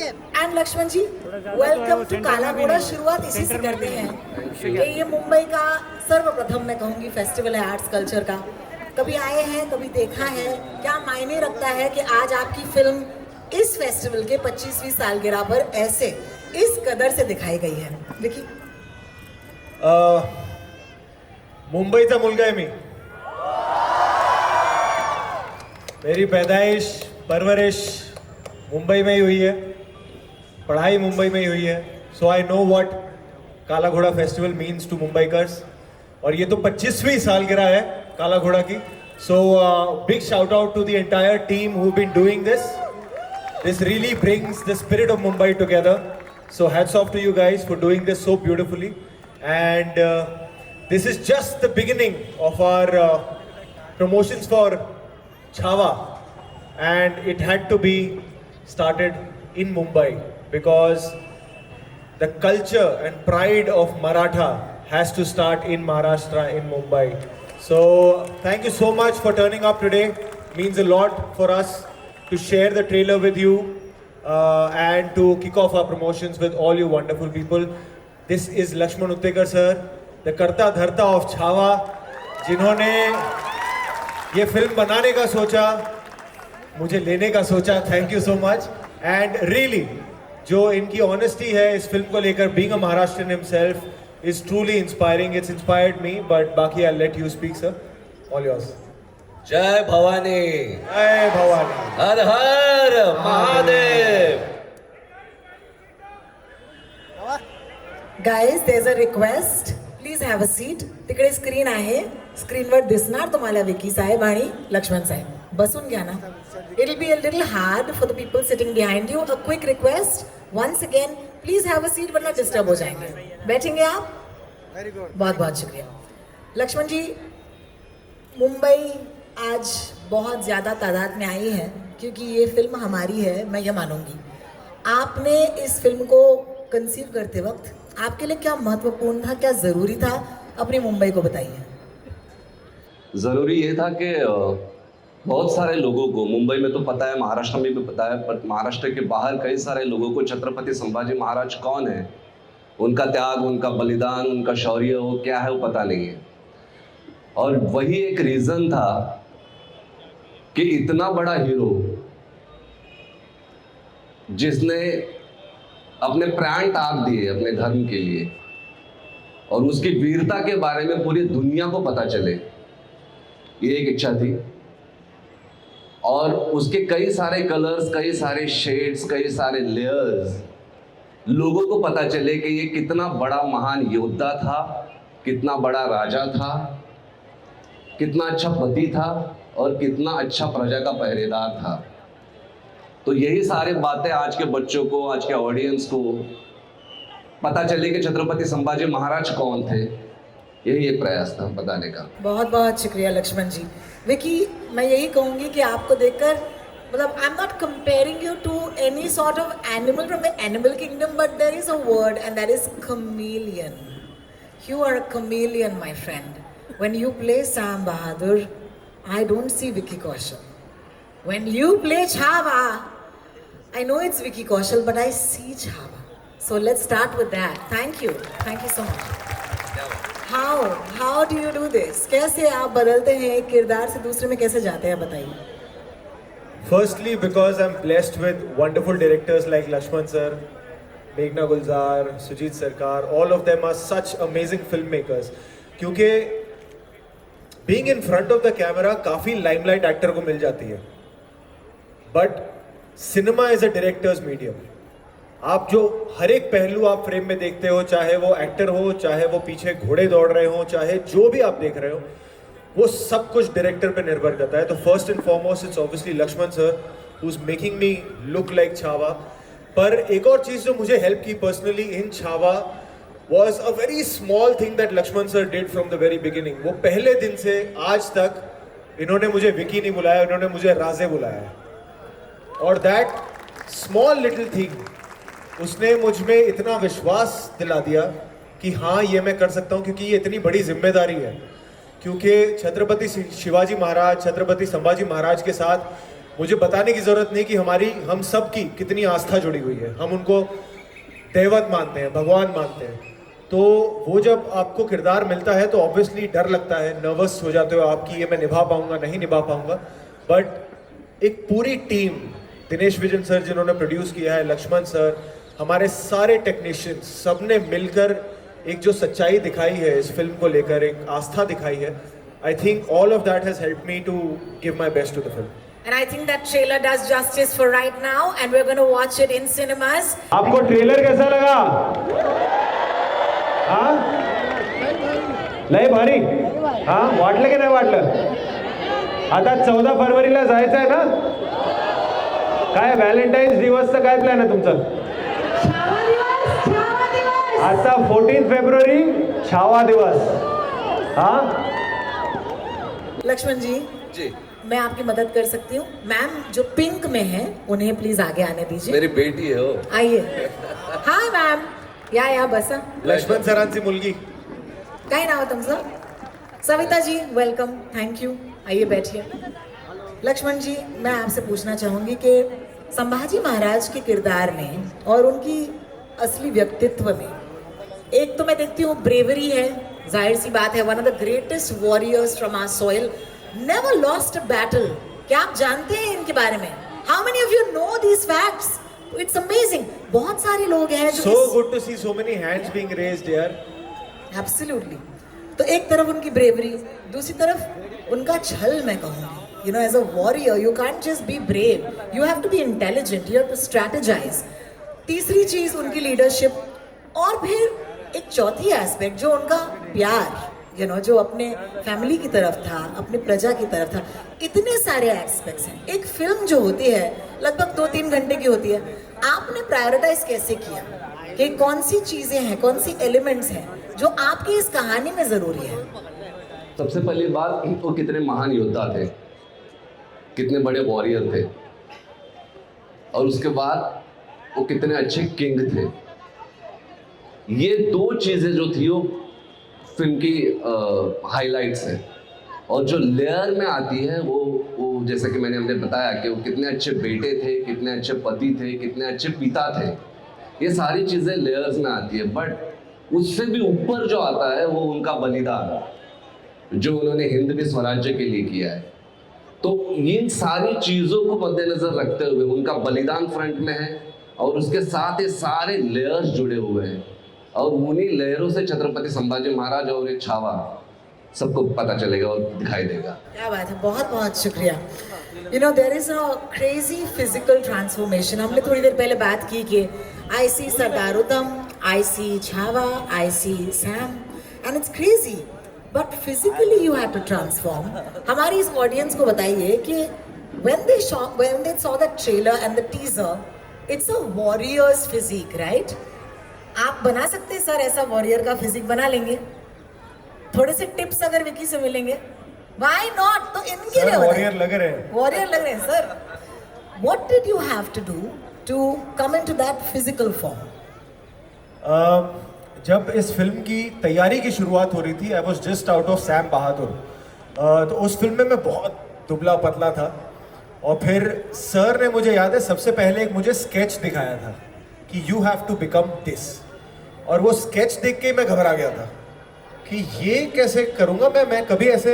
And Lakshman ji, welcome to Kala Ghoda. शुरुआत इसी से करते हैं कि ये मुंबई का सर्वप्रथम मैं कहूँगी फेस्टिवल है आर्ट्स कल्चर का। कभी आए हैं, कभी देखा है, क्या मायने रखता है कि आज आपकी फिल्म इस फेस्टिवल के 25वीं सालगिरह पर ऐसे इस कदर से दिखाई गई है? देखिए, मुंबईचा मुलगा आहे मी. मेरी पैदाइश परवरिश मुंबई में ही हुई है, पढ़ाई मुंबई में ही हुई है. सो आई नो व्हाट काला घोड़ा फेस्टिवल मीन्स टू मुंबईकर्स. और ये तो 25वीं सालगिरह है काला घोड़ा की. So big shout out to the entire team who been doing this. This really brings the spirit of Mumbai together. So hats off to you guys for doing this so beautifully. And this is just the beginning of our promotions for Chhava. And it had to be started in Mumbai because the culture and pride of Maratha has to start in Maharashtra, in Mumbai. So thank you so much for turning up today. Means a lot for us to share the trailer with you and to kick off our promotions with all you wonderful people. This is Lakshman Uttekar sir, the Karta Dharta of Chhava, जिन्होंने ये film बनाने का सोचा, मुझे लेने का सोचा. Thank you so much. And really जो इनकी ऑनेस्टी है इस फिल्म को लेकर, being a Maharashtrian himself, is truly inspiring. It's inspired me. But बाकी I let you speak sir. All yours. जय भवानी. जय भवानी. हर हर Mahadev. Guys, there is a request, please have a seat. तिकडे स्क्रीन आहे, स्क्रीनवर दिसणार तुम्हाला विकी साहेब आणि लक्ष्मण साहेब. बसून घ्या ना. It will be a little hard for the people sitting behind you. A quick request once again, please have a seat वरना डिस्टर्ब हो जाएंगे. बैठेंगे आप? Very good. बहुत बहुत शुक्रिया. लक्ष्मण जी, मुंबई आज बहुत ज़्यादा तादाद में आई है क्योंकि ये फिल्म हमारी है, मैं ये मानूंगी. आपने इस फिल्म को कंसीव करते वक्त आपके लिए क्या महत्वपूर्ण था, क्या ज़रूरी था, अपनी मुंबई को बताइए. ज़रूरी ये था कि बहुत सारे लोगों को, मुंबई में तो पता है, महाराष्ट्र में भी पता है, पर महाराष्ट्र के बाहर कई सारे लोगों को छत्रपति संभाजी महाराज कौन है, उनका त्याग, उनका बलिदान, उनका शौर्य वो क्या है वो पता नहीं है. और वही एक रीज़न था कि इतना बड़ा हीरो जिसने अपने प्राण त्याग दिए अपने धर्म के लिए और उसकी वीरता के बारे में पूरी दुनिया को पता चले, ये एक इच्छा थी. और उसके कई सारे कलर्स, कई सारे शेड्स, कई सारे लेयर्स लोगों को पता चले कि ये कितना बड़ा महान योद्धा था, कितना बड़ा राजा था, कितना अच्छा पति था और कितना अच्छा प्रजा का पहरेदार था. तो यही सारी बातें आज के बच्चों को, आज के ऑडियंस को पता चले कि छत्रपति संभाजी महाराज कौन थे. यही एक प्रयास था बताने का. बहुत बहुत शुक्रिया लक्ष्मण जी. विकी, मैं यही कहूँगी कि आपको देखकर, मतलब I am not comparing you to any sort of animal from the animal kingdom, but there is a word and that is chameleon. You are a chameleon, my friend. When you play Sam Bahadur, I don't see Vicky Kaushal. When you play Chhava, I know it's Vicky Kaushal, but I see Chhava. So let's start with that. Thank you so much. How do you do this? कैसे आप बदलते हैं, एक किरदार से दूसरे में कैसे जाते हैं, बताइए. Firstly, because I'm blessed with wonderful directors like Lakshman sir, Meghna Gulzar, Sujit Sarkar. All of them are such amazing filmmakers. क्योंकि being in front of the camera काफ़ी limelight actor को मिल जाती है. But cinema is a director's medium. आप जो हर एक पहलू आप फ्रेम में देखते हो, चाहे वो एक्टर हो, चाहे वो पीछे घोड़े दौड़ रहे हो, चाहे जो भी आप देख रहे हो, वो सब कुछ डायरेक्टर पे निर्भर करता है. तो first and foremost it's obviously Lakshman sir who is making me look like Chhaava. पर एक और चीज़ जो मुझे हेल्प की personally in Chhaava was a very small thing that Lakshman sir did from the very beginning. वो पहले दिन से आज तक इन्होंने मुझे विकी नहीं बुलाया, इन्होंने मुझे राजे बुलाया. और that small little thing उसने मुझ में इतना विश्वास दिला दिया कि हाँ ये मैं कर सकता हूँ, क्योंकि ये इतनी बड़ी जिम्मेदारी है. क्योंकि छत्रपति शिवाजी महाराज, छत्रपति संभाजी महाराज के साथ मुझे बताने की जरूरत नहीं कि हम सब की कितनी आस्था जुड़ी हुई है। हम उनको देवत मानते हैं, भगवान मानते हैं। तो वो जब आपको किरदार मिलता है तो ऑब्वियसली डर लगता है, नर्वस हो जाते हो आप कि ये मैं निभा पाऊंगा नहीं निभा पाऊंगा। बट एक पूरी टीम, दिनेश विजन सर जिन्होंने प्रोड्यूस किया है, लक्ष्मण सर, हमारे सारे टेक्नीशियंस, सब ने मिलकर एक जो सच्चाई दिखाई है इस फिल्म को लेकर, एक आस्था दिखाई है। I think all of that has helped me to give my best to the film. And I think that trailer does justice for right now, and we're going to watch it in cinemas. आपको trailer कैसा लगा? हाँ, लय भारी. हाँ, वाटलं की नाही वाटलं? आता 14 फरवरीला जायचं आहे ना? काय व्हॅलेंटाईन्स दिवसचा काय प्लॅन आहे तुमचा? आता 14 फेब्रुवारी छावा दिवस. हाँ, लक्ष्मण जी, जी, मैं आपकी मदद कर सकती हूँ। मैम जो पिंक में है उन्हें प्लीज आगे आने दीजिए। मेरी बेटी है वो. आइए। हाय मॅम, या बसा। लक्ष्मण सरांची मुलगी. काय नाव आहे तुमचं? Savita ji, welcome, thank you, आइए बैठिए। लक्ष्मण जी, मैं आपसे पूछना चाहूंगी कि संभाजी महाराज के किरदार में और उनकी असली व्यक्तित्व में एक तो मैं देखती हूँ ब्रेवरी है, जाहिर सी बात है, one of the greatest warriors from our soil, never lost a battle. क्या आप जानते हैं इनके बारे में? How many of you know these facts? It's amazing. बहुत सारे लोग हैं जो So good to see so many hands being raised here. Absolutely. तो एक तरफ उनकी ब्रेवरी, दूसरी तरफ उनका छल, मैं कहूँगी। You know, as a warrior you can't just be brave, you have to be intelligent, you have to strategise. तीसरी चीज उनकी लीडरशिप, और फिर एक चौथी एस्पेक्ट जो उनका प्यार, यू नो, जो अपने फैमिली की तरफ था, अपने प्रजा की तरफ था। इतने सारे एस्पेक्ट्स हैं। एक फिल्म जो होती है लगभग 2-3 घंटे की होती है, आपने प्रायोरिटाइज कैसे किया कि कौन सी चीजें हैं, कौन सी एलिमेंट्स हैं जो आपकी इस कहानी में जरूरी है? सबसे पहली बात, वो कितने महान योद्धा थे, कितने बड़े वॉरियर थे, और उसके बाद वो कितने अच्छे किंग थे। ये दो चीजें जो थी वो फिल्म की हाइलाइट्स है। और जो लेयर में आती है वो जैसा कि हमने बताया कि वो कितने अच्छे बेटे थे, कितने अच्छे पति थे, कितने अच्छे पिता थे, ये सारी चीज़ें लेयर्स में आती है। बट उससे भी ऊपर जो आता है वो उनका बलिदान, जो उन्होंने हिंद के स्वराज्य के लिए किया है। तो इन सारी चीज़ों को मद्देनजर रखते हुए उनका बलिदान फ्रंट में है, और उसके साथ ये सारे लेयर्स जुड़े हुए हैं, और उन्हीं लेयरों से छत्रपति संभाजी महाराज और एक छावा सबको पता चलेगा और दिखाई देगा। क्या बात है, बहुत बहुत शुक्रिया। You know, there is a crazy physical transformation. हमने थोड़ी देर पहले बात की कि I see Sardar Udham, I see Chhaava, I see Sam, and it's crazy, but physically you have to transform. हमारी इस ऑडियंस को बताइए कि when they saw the trailer and the teaser, it's a warrior's physique, right? आप बना सकते हैं सर, ऐसा वॉरियर का फिजिक बना लेंगे? थोड़े से टिप्स अगर विकी से मिलेंगे, व्हाई नॉट? तो इनके लिए वॉरियर लग रहे हैं, वॉरियर लग रहे हैं sir. What did you have to do to come into that physical form? जब इस फिल्म की तैयारी की शुरुआत हो रही थी, I was just out of Sam Bahadur. तो उस फिल्म में मैं बहुत दुबला पतला था, और फिर सर ने, मुझे याद है, सबसे पहले एक मुझे स्केच दिखाया था कि you have to become this, और वो स्केच देख के मैं घबरा गया था कि ये कैसे करूँगा मैं कभी ऐसे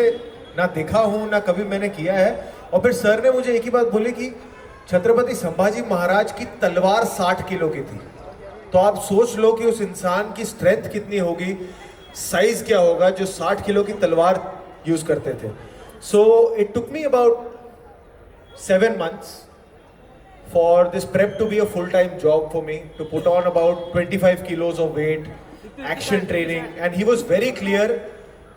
ना दिखा हूँ, ना कभी मैंने किया है। और फिर सर ने मुझे एक ही बात बोली कि छत्रपति संभाजी महाराज की तलवार 60 किलो की थी, तो आप सोच लो कि उस इंसान की स्ट्रेंथ कितनी होगी, साइज क्या होगा जो 60 किलो की तलवार यूज करते थे। So it took me about 7 months for this prep to be a full-time job for me, to put on about 25 kilos of weight, action training, and he was very clear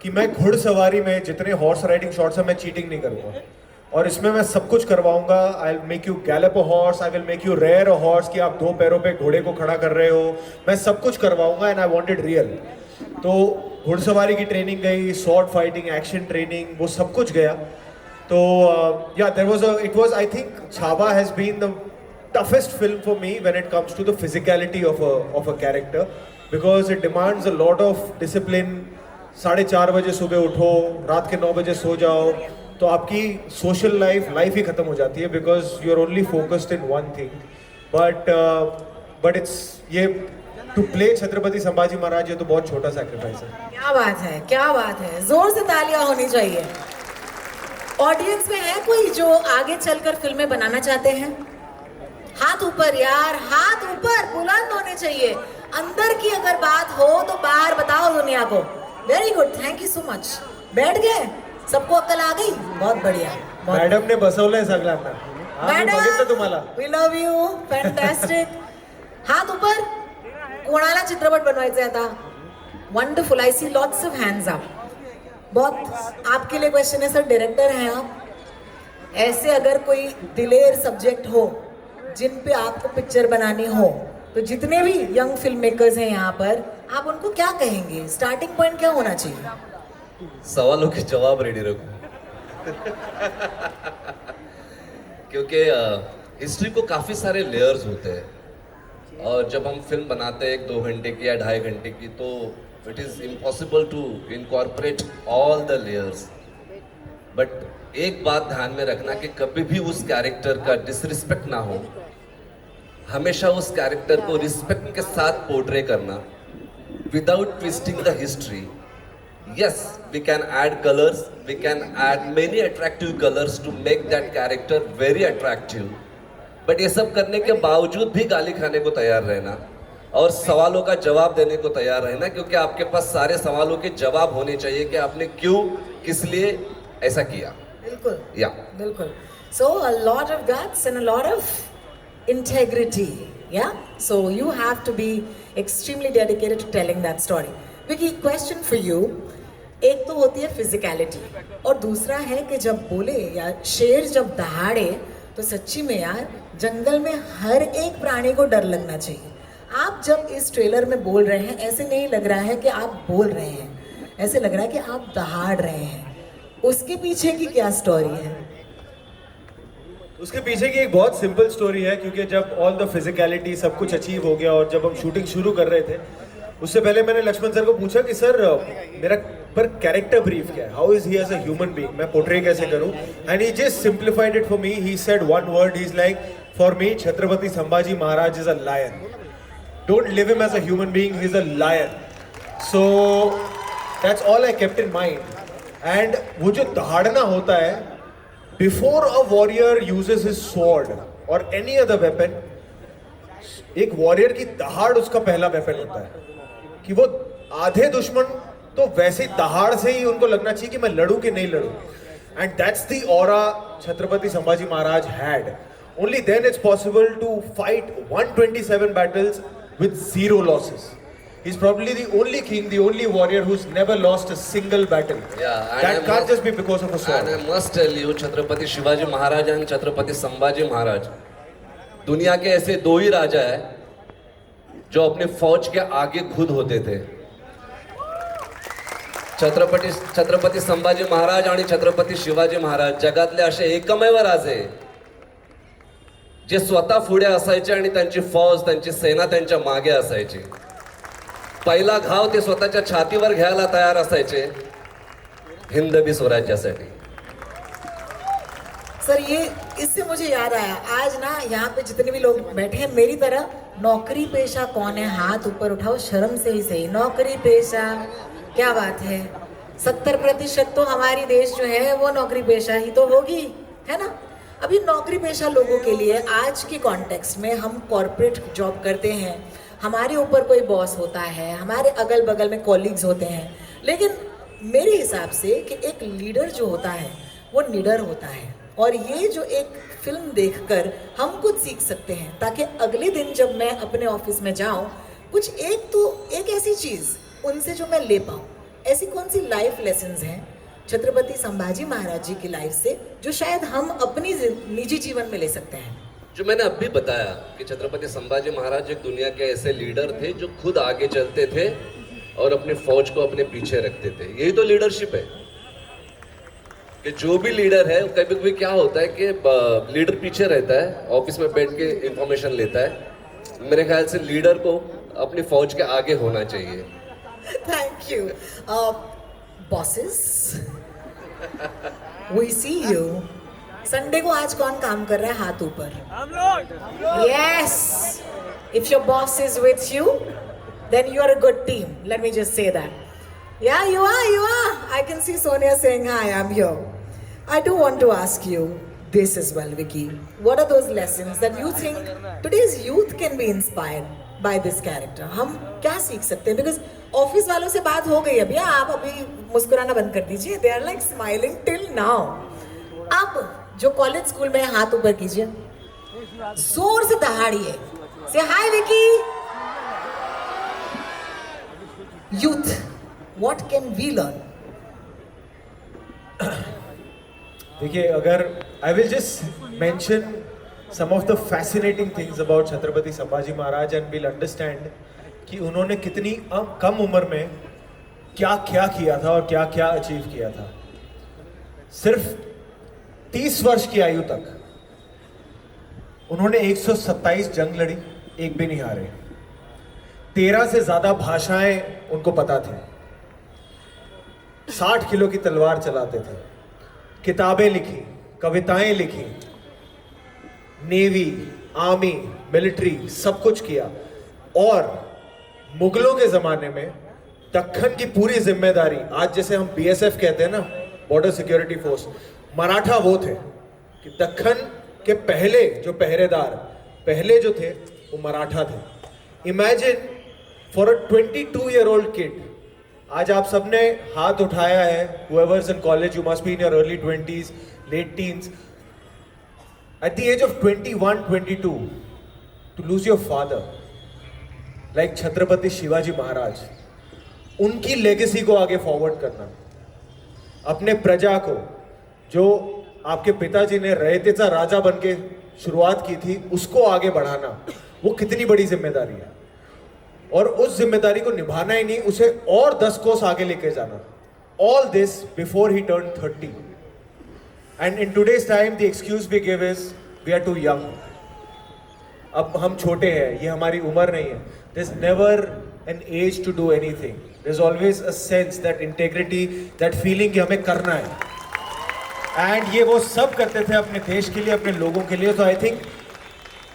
कि मैं घुड़सवारी में जितने horse riding shots हैं मैं cheating नहीं करूँगा, और इसमें मैं सब कुछ करवाऊंगा। I will make you gallop a horse, I will make you rear a horse, कि आप 2 पैरों पे घोड़े को खड़ा कर रहे हो, मैं सब कुछ करवाऊंगा, एंड आई वांटेड रियल। तो घुड़सवारी की ट्रेनिंग गई, स्वॉर्ड फाइटिंग, एक्शन ट्रेनिंग, वो सब कुछ गया। तो yeah, it was, I think Chhava has been the toughest film for me when it comes to the physicality of a character, because it demands a lot of discipline। 4:30 बजे सुबह उठो, रात के 9 बजे सो जाओ, तो आपकी सोशल लाइफ ही खत्म हो जाती है, because you are only focused in one thing. But it's ये टू प्ले छत्रपति संभाजी महाराज, ये तो बहुत छोटा सैक्रिफाइस है. क्या बात है, क्या बात है, जोर से तालियां होनी चाहिए. ऑडियंस में है कोई जो आगे चलकर फिल्में बनाना चाहते हैं? हाथ ऊपर यार, हाथ ऊपर बुलंद होने चाहिए. अंदर की अगर बात हो तो बाहर बताओ दुनिया को. Very good, thank you so much. बैठ गए, सबको अक्कल आ गई. बहुत बढ़िया. मॅडम ने बसवलंय सगळ्यांना. आम्ही बघितलं तुम्हाला. We love you, fantastic. हात ऊपर. कोणाला चित्रपट बनवायचा आता? Wonderful, I see lots of hands up. बहुत आपके लिए क्वेश्चन है सर, डायरेक्टर हैं आप. ऐसे अगर कोई दिलेर सब्जेक्ट हो जिन पे आपको पिक्चर बनानी हो, तो जितने भी यंग फिल्म मेकर्स हैं यहाँ पर, आप उनको क्या कहेंगे? स्टार्टिंग पॉइंट क्या होना चाहिए? सवालों के जवाब रेडी रखो. क्योंकि हिस्ट्री को काफ़ी सारे लेयर्स होते हैं, और जब हम फिल्म बनाते हैं 1-2 घंटे की या 2.5 घंटे की, तो it is impossible to incorporate all the layers. But एक बात ध्यान में रखना कि कभी भी उस कैरेक्टर का डिसरिस्पेक्ट ना हो. हमेशा उस कैरेक्टर को रिस्पेक्ट के साथ पोर्ट्रे करना, without twisting the history. Yes, we can add colors, we can add many attractive colors to make that character very attractive. But ये सब करने के बावजूद भी गाली खाने को तैयार रहना और सवालों का जवाब देने को तैयार रहना, क्योंकि आपके पास सारे सवालों के जवाब होने चाहिए कि आपने क्यों, किस लिए ऐसा किया. बिल्कुल. या बिल्कुल. So a lot of guts and a lot of integrity. Yeah. So you have to be extremely dedicated to telling that story. Vicky, question for you. एक तो होती है फिजिकलिटी, और दूसरा है कि जब बोले या शेर जब दहाड़े तो सच्ची में यार जंगल में हर एक प्राणी को डर लगना चाहिए. आप जब इस ट्रेलर में बोल रहे हैं, ऐसे नहीं लग रहा है कि आप बोल रहे हैं, ऐसे लग रहा है कि आप दहाड़ रहे हैं. उसके पीछे की क्या स्टोरी है? उसके पीछे की एक बहुत सिंपल स्टोरी है, क्योंकि जब ऑल द फिजिकलिटी सब कुछ अचीव हो गया और जब हम शूटिंग शुरू कर रहे थे, उससे पहले मैंने लक्ष्मण सर को पूछा कि सर मेरा पर कैरेक्टर ब्रीफ क्या है, how is he as a human being, मैं पोर्ट्रे कैसे करूं. And he just simplified it for me. He said one word, he is like, for me Chhatrapati Sambhaji Maharaj is a lion. Don't live him as a human being, he is a lion. So that's all I kept in mind. And वो जो दहाड़ना होता है, before a warrior uses his sword और any other weapon, एक warrior की दहाड़ उसका पहला वेपन होता है. कि वो आधे दुश्मन तो वैसे दहाड़ से ही उनको लगना चाहिए कि मैं लड़ूं कि नहीं लड़ूं. And that's the aura Chhatrapati Sambhaji Maharaj had. Only then it's possible to fight 127 battles with 0 losses. He's probably the only king, the only warrior who's never lost a single battle. Yeah, that can't just be because of a sword. And I must tell you, Chhatrapati Shivaji Maharaj and Chhatrapati Sambhaji Maharaj दुनिया के ऐसे 2 ही राजा है जो अपनी फौज के आगे खुद होते थे. छत्रपति संभाजी महाराज आणि छत्रपती शिवाजी महाराज जगातले असे एकमेव राजे जे स्वतः पुढे असायचे आणि त्यांची फौज, त्यांची सेना त्यांच्या मागे असायची. पहिला घाव ते स्वतःच्या छातीवर घ्यायला तयार असायचे हिंदवी स्वराज्यासाठी. सर ये इससे मुझे याद आया, आज ना यहाँ पे जितने भी लोग बैठे हैं मेरी तरह, नौकरी पेशा कौन है? हाथ ऊपर उठाओ, शर्म से ही सही. नौकरी पेशा, क्या बात है. 70% तो हमारी देश जो है वो नौकरी पेशा ही तो होगी, है ना. अभी नौकरी पेशा लोगों के लिए आज के कॉन्टेक्स्ट में, हम कॉर्पोरेट जॉब करते हैं, हमारे ऊपर कोई बॉस होता है, हमारे अगल बगल में कॉलीग्स होते हैं, लेकिन मेरे हिसाब से कि एक लीडर जो होता है वो निडर होता है. और ये जो एक फिल्म देखकर हम कुछ सीख सकते हैं, ताकि अगले दिन जब मैं अपने ऑफिस में जाऊं, कुछ एक ऐसी चीज़ उनसे जो मैं ले पाऊं. ऐसी कौन सी लाइफ लेसन्स हैं छत्रपति संभाजी महाराज जी की लाइफ से जो शायद हम अपनी निजी जीवन में ले सकते हैं? जो मैंने अभी बताया कि छत्रपति संभाजी महाराज एक दुनिया के ऐसे लीडर थे जो खुद आगे चलते थे और अपनी फौज को अपने पीछे रखते थे. यही तो लीडरशिप है कि जो भी लीडर है, कभी कभी क्या होता है कि लीडर पीछे रहता है, ऑफिस में बैठ के इंफॉर्मेशन लेता है. मेरे ख्याल से लीडर को अपनी फौज के आगे होना चाहिए. Thank you. Bosses, we see you. Sunday को आज कौन काम कर रहा है हाथ ऊपर? Yes. If your boss is with you, then you are a good team. Let me just say that. Yeah, you are, you are. I can see Sonia saying hi, I'm here. I do want to ask you this as well, Vicky. What are those lessons that you think today's youth can be inspired by this character? हम क्या सीख सकते हैं? Because office वालों से बात हो गई अभी, आप अभी मुस्कुराना बंद कर दीजिए. They are like smiling till now. अब जो कॉलेज स्कूल में हाथ ऊपर कीजिए, जोर से दहाड़िए. Say hi, Vicky. Youth, what can we learn? देखिए, अगर I will just mention some of the fascinating things about Chhatrapati Sambhaji Maharaj and will understand कि उन्होंने कितनी कम उम्र में क्या क्या किया था और क्या क्या अचीव किया था. सिर्फ 30 वर्ष की आयु तक उन्होंने 127 जंग लड़ी, एक भी नहीं हारे. 13 से ज्यादा भाषाएं उनको पता थी. 60 किलो की तलवार चलाते थे. किताबें लिखी, कविताएं लिखी, नेवी, आर्मी, मिलिट्री, सब कुछ किया. और मुगलों के जमाने में दक्खन की पूरी जिम्मेदारी, आज जैसे हम बीएसएफ कहते हैं ना, बॉर्डर सिक्योरिटी फोर्स, मराठा वो थे कि दक्खन के पहले जो पहरेदार पहले जो थे वो मराठा थे. Imagine for a 22-year-old kid. आज आप सबने हाथ उठाया है. whoever's in college, you must be in your early 20s, late teens. At the age of 21, 22, to lose your father, like Chhatrapati Shivaji महाराज, उनकी लेगेसी को आगे फॉरवर्ड करना, अपने प्रजा को, जो आपके पिताजी ने रयतेचा राजा बन के शुरुआत की थी, उसको आगे बढ़ाना, वो कितनी बड़ी जिम्मेदारी है. और उस जिम्मेदारी को निभाना ही नहीं, उसे और 10 कोस आगे लेके जाना. All this before he turn 30. And in today's time the excuse we give is we are too young. अब हम छोटे हैं, ये हमारी उम्र नहीं है. There is never an age to do anything. There is always a sense, that integrity, that feeling कि हमें करना है. एंड ये वो सब करते थे अपने देश के लिए, अपने लोगों के लिए. तो I think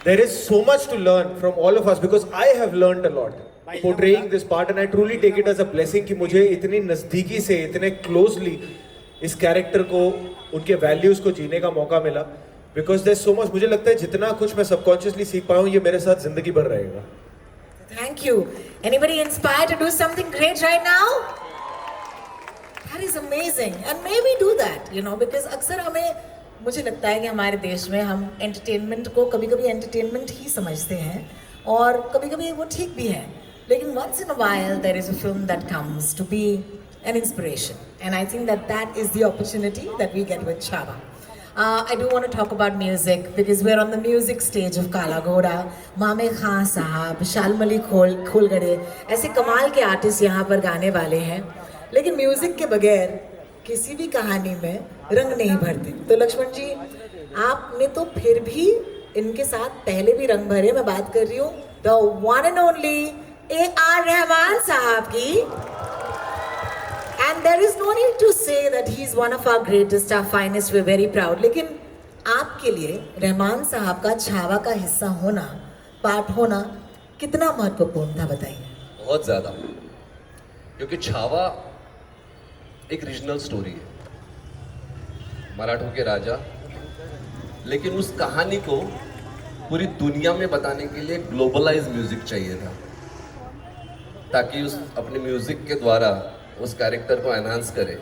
there is so much to learn from all of us, because I have learned a lot portraying this part, and I truly take it as a blessing कि मुझे इतनी नज़दीकी से, इतने closely इस कैरेक्टर को, उनके values को जीने का मौका मिला. because there's so much, मुझे लगता है जितना कुछ मैं सबकॉन्शियसली सीख पाया हूँ, ये मेरे साथ जिंदगी भर रहेगा. Thank you. Anybody inspired to do something great right now? That is amazing. And may we do that, you know, because अक्सर हमें, मुझे लगता है कि हमारे देश में हम एंटरटेनमेंट को कभी कभी एंटरटेनमेंट ही समझते हैं, और कभी कभी वो ठीक भी है. लेकिन once in a while there is a film that comes to be an inspiration, and I think that is the opportunity that we get with Chhava. I do want to talk about music, because we're on the music stage of Kala Ghoda. मामे खां साहब, शालमली खोलगड़े, ऐसे कमाल के artist यहाँ पर गाने वाले हैं. लेकिन म्यूजिक के बगैर किसी भी कहानी में रंग नहीं भरते. तो लक्ष्मण जी, आपने तो फिर भी इनके साथ पहले भी रंग भरे. मैं बात कर रही हूँ the one and only A.R. Rahman साहब की. And there is no need to say that he is one of our greatest, our finest. We are very proud. लेकिन आपके लिए रहमान साहब का छावा का हिस्सा होना, पार्ट होना कितना महत्वपूर्ण था, बताइए. बहुत ज़्यादा, क्योंकि छावा एक रीजनल स्टोरी है, मराठों के राजा. लेकिन उस कहानी को पूरी दुनिया में बताने के लिए ग्लोबलाइज म्यूजिक चाहिए था, ताकि उस अपने म्यूजिक के द्वारा उस कैरेक्टर को एनहांस करे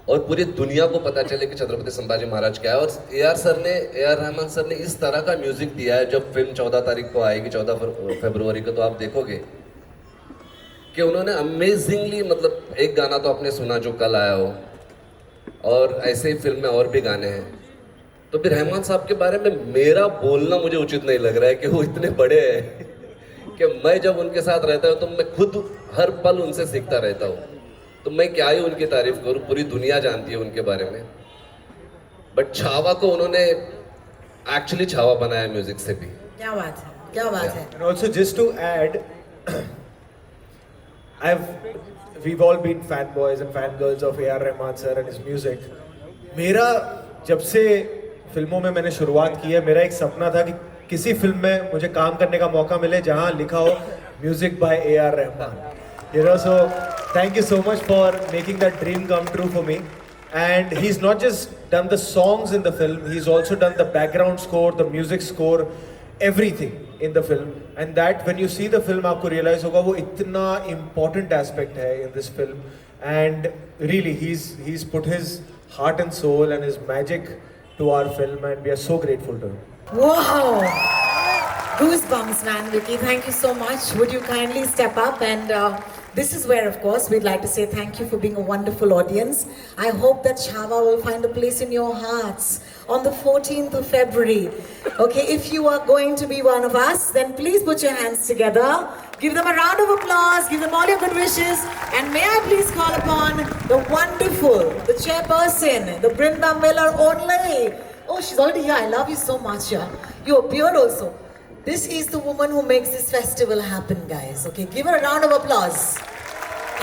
और पूरी दुनिया को पता चले कि छत्रपति संभाजी महाराज क्या है. और ए आर रहमान सर ने इस तरह का म्यूजिक दिया है. जब फिल्म 14 तारीख को आएगी, 14 फरवरी को, तो आप देखोगे कि उन्होंने अमेजिंगली, मतलब एक गाना तो आपने सुना जो कल आया हो, और ऐसे ही फिल्म में और भी गाने हैं. तो फिर रहमान साहब के बारे में मेरा बोलना मुझे उचित नहीं लग रहा है कि वो इतने बड़े हैं कि मैं जब उनके साथ रहता हूँ तो मैं खुद हर पल उनसे सीखता रहता हूँ. तो मैं क्या ही उनकी तारीफ करूँ, पूरी दुनिया जानती है उनके बारे में. बट छावा को उन्होंने एक्चुअली छावा बनाया म्यूजिक से भी. क्या बात है, क्या बात है. And also just to add, we've all been fanboys and fangirls of A.R. Rahman sir and his music. मेरा जब से फिल्मों में मैंने शुरुआत की है, मेरा एक सपना था कि किसी फिल्म में मुझे काम करने का मौका मिले जहां लिखा हो music by A.R. Rahman. You know, so thank you so much for making that dream come true for me. And he's not just done the songs in the film, he's also done the background score, the music score, everything in the film. And that when you see the film, आपको realize होगा वो इतना important aspect है in this film. And really, he's put his heart and soul and his magic to our film, and we are so grateful to him. Wow! Goosebumps, man, Vicky. Thank you so much. Would you kindly step up? And this is where, of course, we'd like to say thank you for being a wonderful audience. I hope that Chava will find a place in your hearts on the 14th of February. Okay, if you are going to be one of us, then please put your hands together. Give them a round of applause. Give them all your good wishes. And may I please call upon the wonderful, the chairperson, the Brinda Miller only. Oh, she's already here. I love you so much. Yeah. You appeared also. This is the woman who makes this festival happen, guys. Okay, give her a round of applause.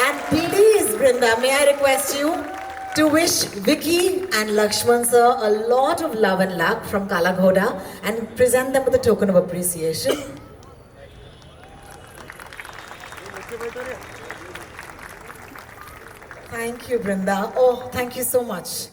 And please, Brinda, may I request you to wish Vicky and Lakshman sir a lot of love and luck from Kala Ghoda and present them with a token of appreciation. Thank you, Brinda. Oh, thank you so much.